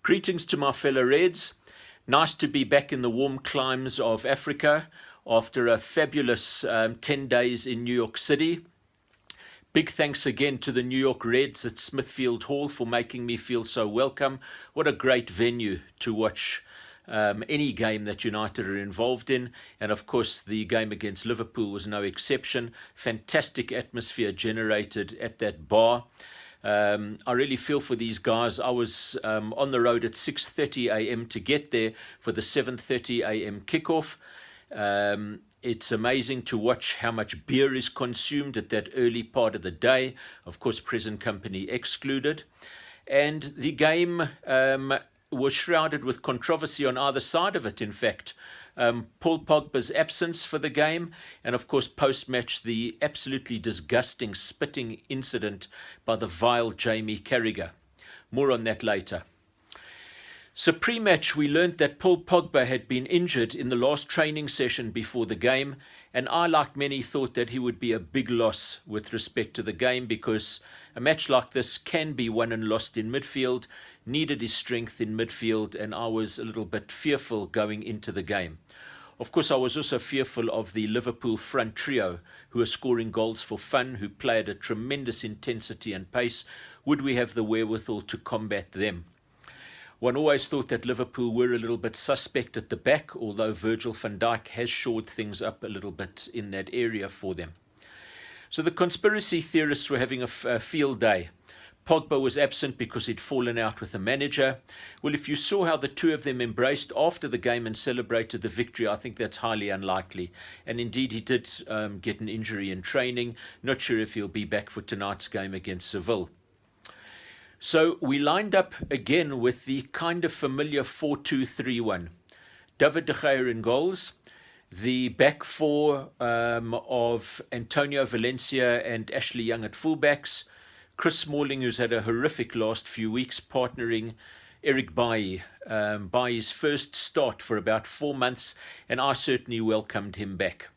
Greetings to my fellow Reds. Nice to be back in the warm climes of Africa after a fabulous 10 days in New York City. Big thanks again to the New York Reds at Smithfield Hall for making me feel so welcome. What a great venue to watch any game that United are involved in. And of course, the game against Liverpool was no exception. Fantastic atmosphere generated at that bar. I really feel for these guys. I was on the road at 6:30 a.m. to get there for the 7:30 a.m. kickoff. It's amazing to watch how much beer is consumed at that early part of the day, of course, present company excluded. And the game was shrouded with controversy on either side of it, in fact. Paul Pogba's absence for the game, and of course post-match the absolutely disgusting spitting incident by the vile Jamie Carragher. More on that later. So pre-match we learned that Paul Pogba had been injured in the last training session before the game, and I, like many, thought that he would be a big loss with respect to the game, because a match like this can be won and lost in midfield, needed his strength in midfield, and I was a little bit fearful going into the game. Of course, I was also fearful of the Liverpool front trio, who are scoring goals for fun, who play at a tremendous intensity and pace. Would we have the wherewithal to combat them? One always thought that Liverpool were a little bit suspect at the back, although Virgil van Dijk has shored things up a little bit in that area for them. So the conspiracy theorists were having a field day. Pogba was absent because he'd fallen out with the manager. Well, if you saw how the two of them embraced after the game and celebrated the victory, I think that's highly unlikely. And indeed, he did get an injury in training. Not sure if he'll be back for tonight's game against Seville. So we lined up again with the kind of familiar 4-2-3-1. David de Gea in goals. The back four of Antonio Valencia and Ashley Young at fullbacks. Chris Smalling, who's had a horrific last few weeks, partnering Eric Bailly. Bailly's first start for about 4 months, and I certainly welcomed him back.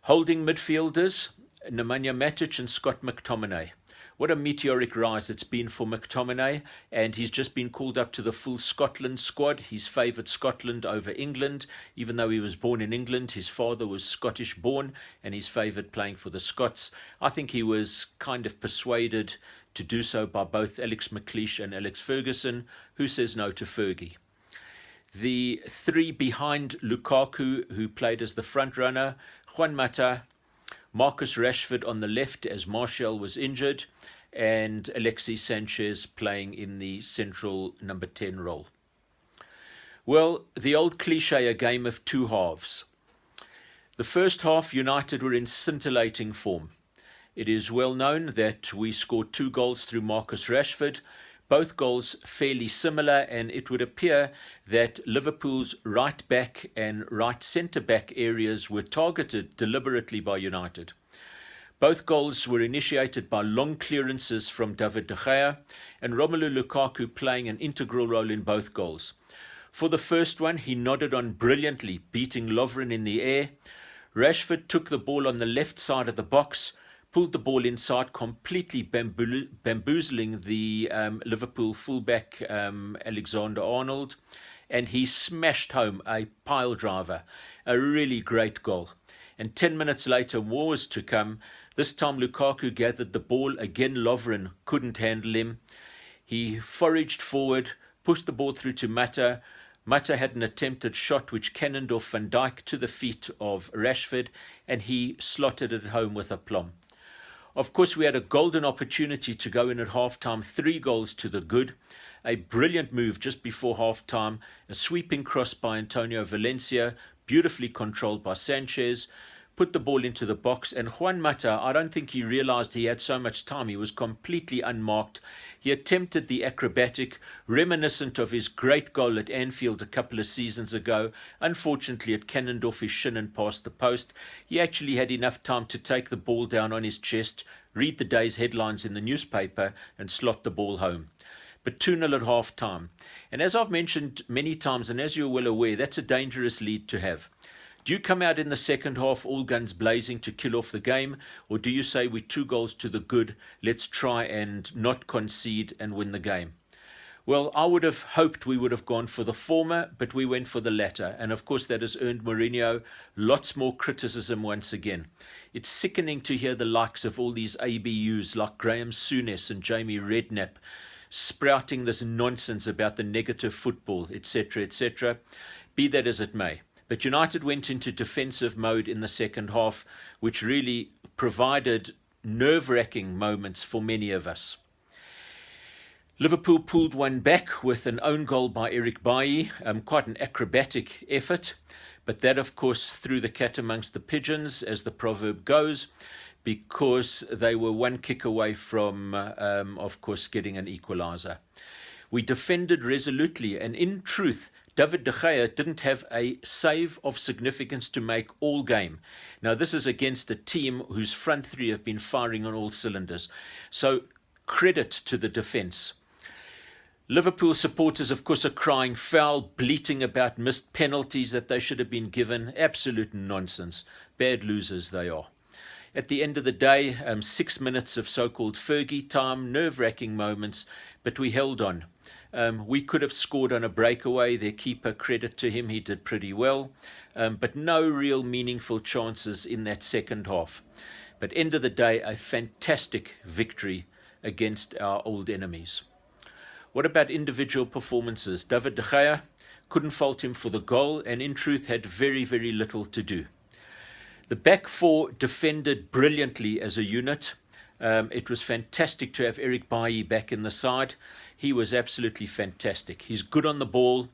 Holding midfielders, Nemanja Matic and Scott McTominay. What a meteoric rise it's been for McTominay, and he's just been called up to the full Scotland squad. He's favoured Scotland over England. Even though he was born in England, his father was Scottish born, and he's favoured playing for the Scots. I think he was kind of persuaded to do so by both Alex McLeish and Alex Ferguson. Who says no to Fergie? The three behind Lukaku, who played as the front runner, Juan Mata, Marcus Rashford on the left as Martial was injured, and Alexis Sanchez playing in the central number 10 role. Well, the old cliche, a game of two halves. The first half, United were in scintillating form. It is well known that we scored 2 goals through Marcus Rashford, both goals fairly similar, and it would appear that Liverpool's right back and right centre back areas were targeted deliberately by United. Both goals were initiated by long clearances from David de Gea, and Romelu Lukaku playing an integral role in both goals. For the first one, he nodded on brilliantly, beating Lovren in the air. Rashford took the ball on the left side of the box, pulled the ball inside, completely bamboozling the Liverpool fullback Alexander-Arnold, and he smashed home a pile driver. A really great goal. And 10 minutes later, more was to come. This time Lukaku gathered the ball. Again, Lovren couldn't handle him. He foraged forward, pushed the ball through to Mata. Mata had an attempted shot which cannoned off Van Dijk to the feet of Rashford, and he slotted it home with aplomb. Of course, we had a golden opportunity to go in at half-time, 3 goals to the good. A brilliant move just before half-time, a sweeping cross by Antonio Valencia, beautifully controlled by Sanchez, put the ball into the box, and Juan Mata, I don't think he realized he had so much time. He was completely unmarked. He attempted the acrobatic, reminiscent of his great goal at Anfield a couple of seasons ago. Unfortunately, it cannoned off his shin and past the post. He actually had enough time to take the ball down on his chest, read the day's headlines in the newspaper, and slot the ball home. But 2-0 at half-time. And as I've mentioned many times, and as you're well aware, that's a dangerous lead to have. Do you come out in the second half all guns blazing to kill off the game, or do you say we're 2 goals to the good, let's try and not concede and win the game? Well, I would have hoped we would have gone for the former, but we went for the latter. And of course, that has earned Mourinho lots more criticism once again. It's sickening to hear the likes of all these ABUs like Graham Souness and Jamie Redknapp sprouting this nonsense about the negative football, etc., etc. Be that as it may. But United went into defensive mode in the second half, which really provided nerve-wracking moments for many of us. Liverpool pulled one back with an own goal by Eric Bailly, quite an acrobatic effort, but that of course threw the cat amongst the pigeons, as the proverb goes, because they were one kick away from, of course, getting an equaliser. We defended resolutely, and in truth, David De Gea didn't have a save of significance to make all game. Now, this is against a team whose front three have been firing on all cylinders. So, credit to the defence. Liverpool supporters, of course, are crying foul, bleating about missed penalties that they should have been given. Absolute nonsense. Bad losers they are. At the end of the day, 6 minutes of so-called Fergie time, nerve-wracking moments, but we held on. We could have scored on a breakaway. Their keeper, credit to him, he did pretty well. But no real meaningful chances in that second half. But end of the day, a fantastic victory against our old enemies. What about individual performances? David De Gea, couldn't fault him for the goal, and in truth had very, very little to do. The back four defended brilliantly as a unit. It was fantastic to have Eric Bailly back in the side. He was absolutely fantastic. He's good on the ball.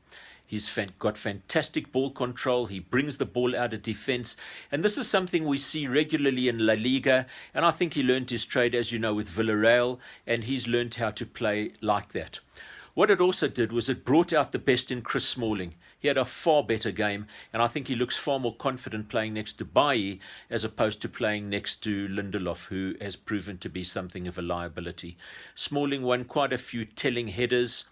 He's got fantastic ball control. He brings the ball out of defense. And this is something we see regularly in La Liga. And I think he learned his trade, as you know, with Villarreal. And he's learned how to play like that. What it also did was it brought out the best in Chris Smalling. He had a far better game, and I think he looks far more confident playing next to Bailly as opposed to playing next to Lindelof, who has proven to be something of a liability. Smalling won quite a few telling headers.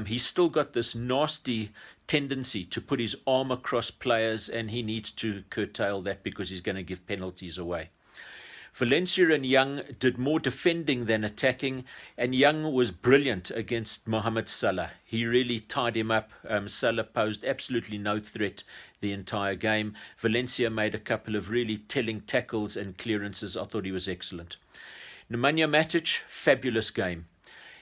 He's still got this nasty tendency to put his arm across players, and he needs to curtail that because he's going to give penalties away. Valencia and Young did more defending than attacking, and Young was brilliant against Mohamed Salah. He really tied him up. Salah posed absolutely no threat the entire game. Valencia made a couple of really telling tackles and clearances. I thought he was excellent. Nemanja Matic, fabulous game.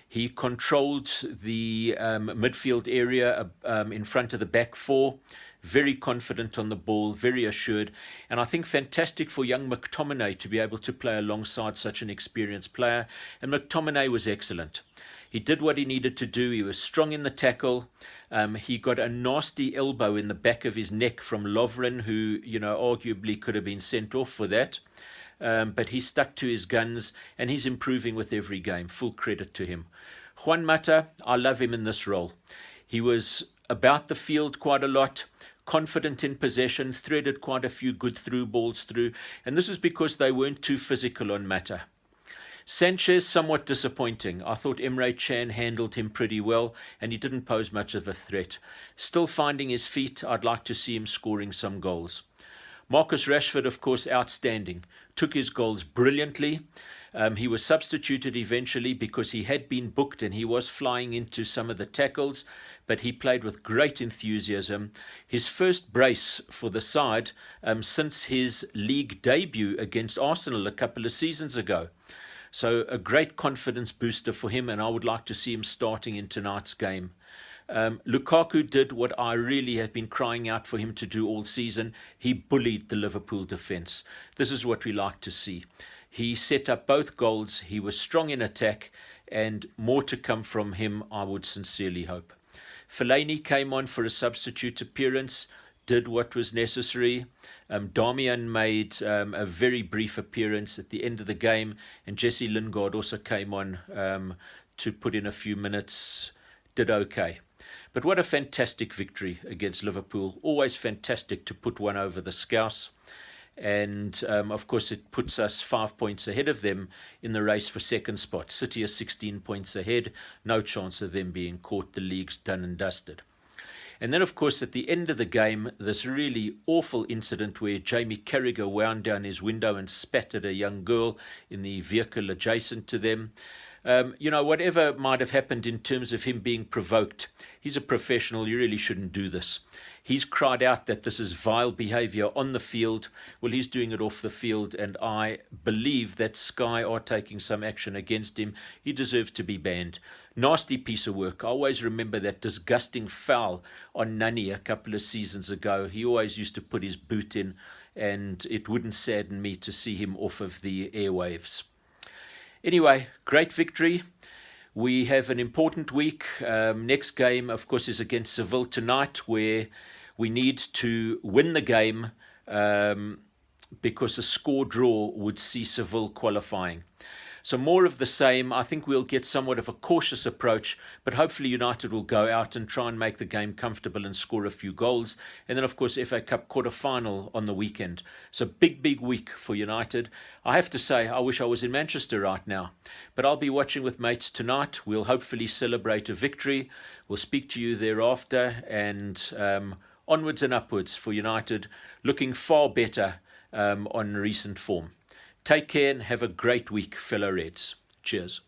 He controlled the midfield area in front of the back four. Very confident on the ball, very assured. And I think fantastic for young McTominay to be able to play alongside such an experienced player. And McTominay was excellent. He did what he needed to do. He was strong in the tackle. He got a nasty elbow in the back of his neck from Lovren, who, arguably could have been sent off for that. But he stuck to his guns, and he's improving with every game. Full credit to him. Juan Mata, I love him in this role. He was about the field quite a lot, confident in possession, threaded quite a few good through balls through, and this is because they weren't too physical on Mata. Sanchez, somewhat disappointing. I thought Emre Can handled him pretty well, and he didn't pose much of a threat. Still finding his feet. I'd like to see him scoring some goals. Marcus Rashford, of course, outstanding. Took his goals brilliantly. He was substituted eventually because he had been booked and he was flying into some of the tackles, but he played with great enthusiasm. His first brace for the side since his league debut against Arsenal a couple of seasons ago. So a great confidence booster for him, and I would like to see him starting in tonight's game. Lukaku did what I really have been crying out for him to do all season. He bullied the Liverpool defence. This is what we like to see. He set up both goals. He was strong in attack, and more to come from him, I would sincerely hope. Fellaini came on for a substitute appearance, did what was necessary. Darmian made a very brief appearance at the end of the game, and Jesse Lingard also came on to put in a few minutes, did okay. But what a fantastic victory against Liverpool. Always fantastic to put one over the Scouse. And of course it puts us 5 points ahead of them in the race for second spot. City are 16 points ahead. No chance of them being caught. The league's done and dusted. And then of course at the end of the game, this really awful incident where Jamie Carragher wound down his window and spat at a young girl in the vehicle adjacent to them. Whatever might have happened in terms of him being provoked, he's a professional. You really shouldn't do this. He's cried out that this is vile behaviour on the field. Well, he's doing it off the field, and I believe that Sky are taking some action against him. He deserves to be banned. Nasty piece of work. I always remember that disgusting foul on Nani a couple of seasons ago. He always used to put his boot in, and it wouldn't sadden me to see him off of the airwaves. Anyway, great victory. We have an important week. Next game, of course, is against Seville tonight, where we need to win the game because a score draw would see Seville qualifying. So more of the same. I think we'll get somewhat of a cautious approach, but hopefully United will go out and try and make the game comfortable and score a few goals. And then, of course, FA Cup quarter-final on the weekend. So big week for United. I have to say, I wish I was in Manchester right now. But I'll be watching with mates tonight. We'll hopefully celebrate a victory. We'll speak to you thereafter. And onwards and upwards for United, looking far better on recent form. Take care and have a great week, fellow Reds. Cheers.